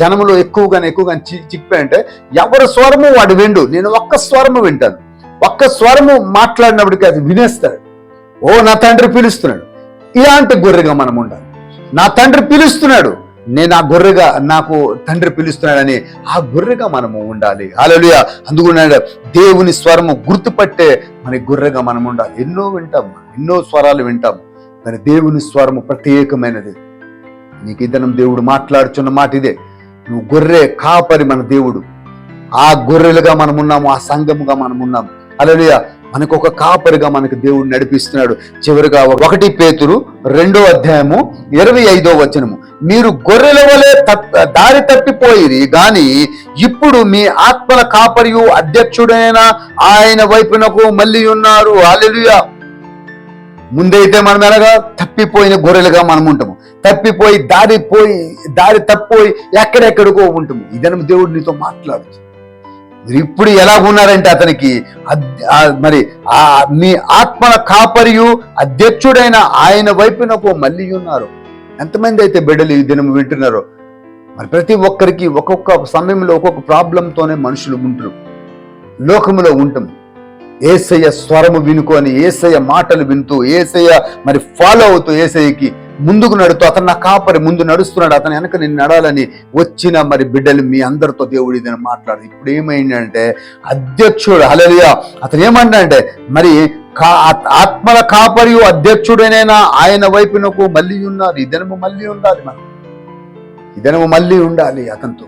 జనములో ఎక్కువగానే చిక్కిపోయి అంటే ఎవరి స్వరము వాడు విండు. నేను ఒక్క స్వరము వింటాను. ఒక్క స్వరము మాట్లాడినప్పటికీ అది వినేస్తాడు. ఓ నా తండ్రి పిలుస్తున్నాడు. ఇలాంటి గొర్రెగా మనం ఉండాలి. నా తండ్రి పిలుస్తున్నాడు, నేను ఆ గొర్రెగా, నాకు తండ్రి పిలుస్తున్నాడని ఆ గొర్రెగా మనము ఉండాలి. హల్లెలూయా. అందుకున్నాడు దేవుని స్వరము గుర్తుపట్టే మన గొర్రెగా మనం ఉండాలి. ఎన్నో వింటాం, ఎన్నో స్వరాలు వింటాం, కానీ దేవుని స్వరము ప్రత్యేకమైనది. నీకు ఇద్దరం దేవుడు మాట్లాడుచున్న మాట ఇదే. నువ్వు గొర్రె కాపరి మన దేవుడు. ఆ గొర్రెలుగా మనం ఉన్నాము, ఆ సంఘముగా మనం ఉన్నాము. హల్లెలూయా. మనకు ఒక కాపరిగా మనకు దేవుడు నడిపిస్తున్నాడు. చివరిగా 1 పేతురు 2వ అధ్యాయము 25వ వచనము, మీరు గొర్రెల వలె దారి తప్పిపోయిరి గాని ఇప్పుడు మీ ఆత్మల కాపరియు అధ్యక్షుడైన ఆయన వైపునకు మళ్ళీ ఉన్నారు. హల్లెలూయా. ముందైతే మనం ఎలాగా తప్పిపోయిన గొర్రెలుగా మనం ఉంటాము. దారి తప్పిపోయి ఎక్కడెక్కడికో ఉంటాము. ఇదను దేవుడు నీతో మాట్లాడుతుంది. మీరు ఇప్పుడు ఎలా ఉన్నారంటే అతనికి మరి మీ ఆత్మల కాపరియు అధ్యక్షుడైన ఆయన వైపునకు మళ్ళీ ఉన్నారు. ఎంతమంది అయితే బిడ్డలు ఈ దినం వింటున్నారో, మరి ప్రతి ఒక్కరికి ఒక్కొక్క సమయంలో ఒక్కొక్క ప్రాబ్లంతోనే మనుషులు ఉంటారు, లోకములో ఉంటాం. యేసయ్య స్వరము వినుకొని, యేసయ్య మాటలు వింటూ, యేసయ్య మరి ఫాలో అవుతూ, యేసయ్యకి ముందుకు నడుతూ, అతను నా కాపరి ముందు నడుస్తున్నాడు, అతను వెనక నేను నడాలని వచ్చిన మరి బిడ్డలు మీ అందరితో దేవుడు ఇదని మాట్లాడు. ఇప్పుడు ఏమైందంటే అధ్యక్షుడు, హల్లెలూయా, అతను ఏమంటాడంటే మరి ఆత్మల కాపరియు అధ్యక్షుడైనా ఆయన వైపునకు మళ్ళీ ఉన్నారు. ఈ దినము మళ్ళీ ఉండాలి. మనం ఈ దినము మళ్ళీ ఉండాలి, అతనితో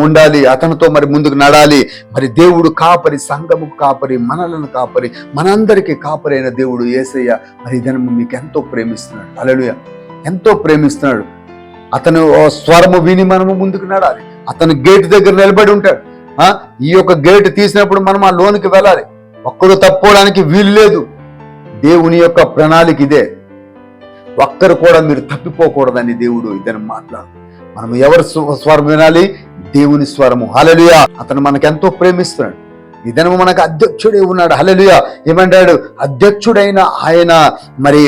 ఉండాలి, అతనితో మరి ముందుకు నడాలి. మరి దేవుడు కాపరి, సంఘము కాపరి, మనలను కాపరి, మనందరికీ కాపరి అయిన దేవుడు యేసయ్య మరి దినము మీకు ఎంతో ప్రేమిస్తున్నాడు. హల్లెలూయా. ఎంతో ప్రేమిస్తున్నాడు. అతను స్వరము విని మనము ముందుకు నడాలి. అతను గేట్ దగ్గర నిలబడి ఉంటాడు. ఈ యొక్క గేట్ తీసినప్పుడు మనం ఆ లోనికి వెళ్ళాలి. ఒక్కడు తప్పుకోవడానికి వీలు లేదు. దేవుని యొక్క ప్రణాళిక ఇదే. ఒక్కరు కూడా మీరు తప్పిపోకూడదని దేవుడు ఇతను మాట్లాడు. మనం ఎవరి స్వరం వినాలి? దేవుని స్వరము. హల్లెలూయా. అతను మనకెంతో ప్రేమిస్తున్నాడు. ఈ దినము మనకు అధ్యక్షుడే ఉన్నాడు. హల్లెలూయా. ఏమంటాడు? అధ్యక్షుడైన ఆయన మరి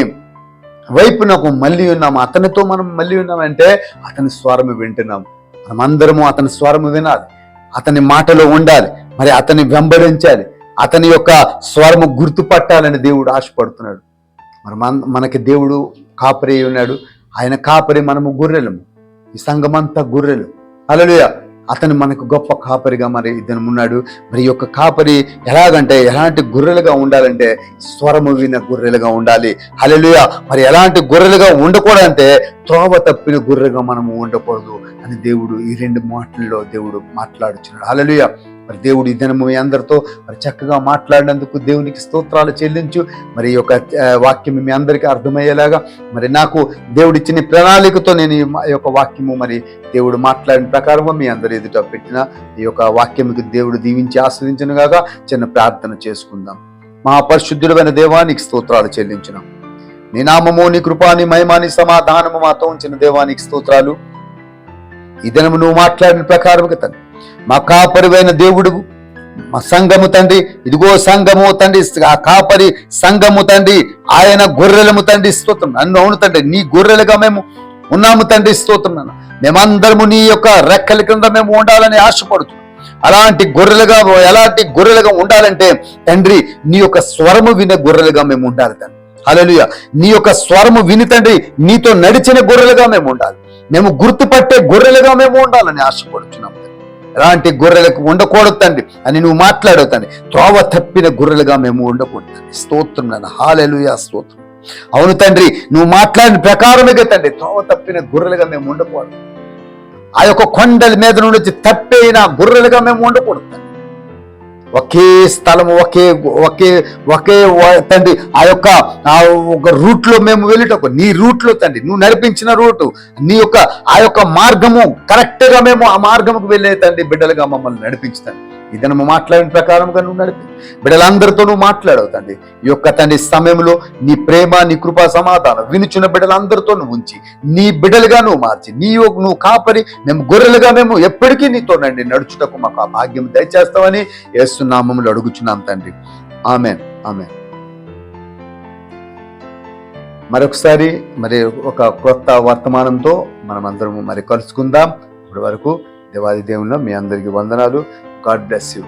వైపునకు మళ్ళీ ఉన్నాము. అతనితో మనం మళ్ళీ ఉన్నామంటే అతని స్వరము వింటున్నాము. మనమందరము అతని స్వరము వినాలి, అతని మాటలో ఉండాలి, మరి అతన్ని వెంబడించాలి, అతని యొక్క స్వరము గుర్తుపట్టాలని దేవుడు ఆశపడుతున్నాడు. మరి మనకి దేవుడు కాపరి ఉన్నాడు. ఆయన కాపరి, మనము గొర్రెలము. ఈ సంఘమంతా గొర్రెలు. హల్లెలూయా. అతను మనకు గొప్ప కాపరిగా మరి ఇతను ఉన్నాడు. మరి యొక్క కాపరి ఎలాగంటే ఎలాంటి గొర్రెలుగా ఉండాలంటే స్వరము విన గొర్రెలుగా ఉండాలి. హల్లెలూయా. మరి ఎలాంటి గొర్రెలుగా ఉండకూడదంటే త్రోవ తప్పిన గొర్రెగా మనము ఉండకూడదు అని దేవుడు ఈ 2 మాటల్లో దేవుడు మాట్లాడుచున్నాడు. హల్లెలూయా. మరి దేవుడు ఈ దినము మీ అందరితో మరి చక్కగా మాట్లాడినందుకు దేవునికి స్తోత్రాలు చెల్లించు. మరి ఈ యొక్క వాక్యం మీ అందరికీ అర్థమయ్యేలాగా మరి నాకు దేవుడిచ్చిన ప్రణాళికతో నేను ఈ యొక్క వాక్యము మరి దేవుడు మాట్లాడిన ప్రకారంగా మీ అందరి ఎదుట పెట్టిన ఈ యొక్క వాక్యముకి దేవుడు దీవించి ఆస్వాదించునుగాక. చిన్న ప్రార్థన చేసుకుందాం. మహాపరిశుద్ధుడైన దేవానికి స్తోత్రాలు చెల్లించున్నాం. నీ నామము, నీ కృపా, నీ మహిమ, నీ సమాధానము మాతో ఉంచిన దేవానికి స్తోత్రాలు. ఈ దినము నువ్వు మాట్లాడిన ప్రకారముగా తండ్రి, మా కాపరివైన దేవుడు, మా సంఘము తండ్రి, ఇదిగో సంఘము తండ్రి, ఆ కాపరి సంఘము తండ్రి, ఆయన గొర్రెలము తండ్రి స్తోత్రం. నన్ను అవును తండ్రి, నీ గొర్రెలుగా మేము ఉన్నాము తండ్రి స్తోత్రం. మేమందరము నీ యొక్క రెక్కల కింద మేము ఉండాలని ఆశపడుతున్నాం. అలాంటి గొర్రెలుగా ఎలాంటి గొర్రెలుగా ఉండాలంటే తండ్రి, నీ యొక్క స్వరము వినే గొర్రెలుగా మేము ఉండాలి తండ్రి. హల్లెలూయా. నీ యొక్క స్వరము విని తండ్రి నీతో నడిచిన గొర్రెలుగా మేము ఉండాలి. మేము గుర్తుపట్టే గొర్రెలుగా మేము ఉండాలని ఆశపడుతున్నాం. ఎలాంటి గొర్రెలకు ఉండకూడదు తండ్రి అని నువ్వు మాట్లాడవు తండ్రి. త్రోవ తప్పిన గొర్రెలుగా మేము ఉండకూడదు తండ్రి స్తోత్రం నాయన. హల్లెలూయా స్తోత్రం. అవును తండ్రి, నువ్వు మాట్లాడిన ప్రకారమే తండ్రి త్రోవ తప్పిన గొర్రెలుగా మేము ఉండకూడదు. ఆ యొక్క కొండల మీద నుండి తప్పైన గొర్రెలుగా మేము ఉండకూడదు తండ్రి. ఒకే స్థలము, ఒకే ఒకే ఒకే తండ్రి ఆ యొక్క రూట్ లో మేము వెళ్ళేటప్పుడు నీ రూట్ లో తండ్రి, నువ్వు నడిపించిన రూటు, నీ యొక్క ఆ యొక్క మార్గము కరెక్ట్ గా మేము ఆ మార్గముకు వెళ్ళే తండ్రి బిడ్డలుగా మమ్మల్ని నడిపించుతాను. ఇదని నువ్వు మాట్లాడిన ప్రకారంగా నువ్వు నడిపి బిడ్డలందరితో నువ్వు మాట్లాడవు తండ్రి. ఈ యొక్క తండ్రి సమయంలో నీ ప్రేమ, నీ కృపా, సమాధానం వినుచున్న బిడ్డలందరితో నువ్వు ఉంచి నీ బిడ్డలుగా నువ్వు మార్చి నువ్వు కాపరి, మేము గొర్రెలుగా మేము ఎప్పటికీ నీతో నండి నడుచుటకు మాకు ఆ భాగ్యం దయచేస్తామని యేసు నామములో అడుగుచున్నాం తండ్రి. Amen, amen. మరొకసారి మరి ఒక కొత్త వర్తమానంతో మనం అందరం మరి కలుసుకుందాం. ఇప్పటి వరకు దేవాది దేవునిలో మీ అందరికీ వందనాలు. God bless you.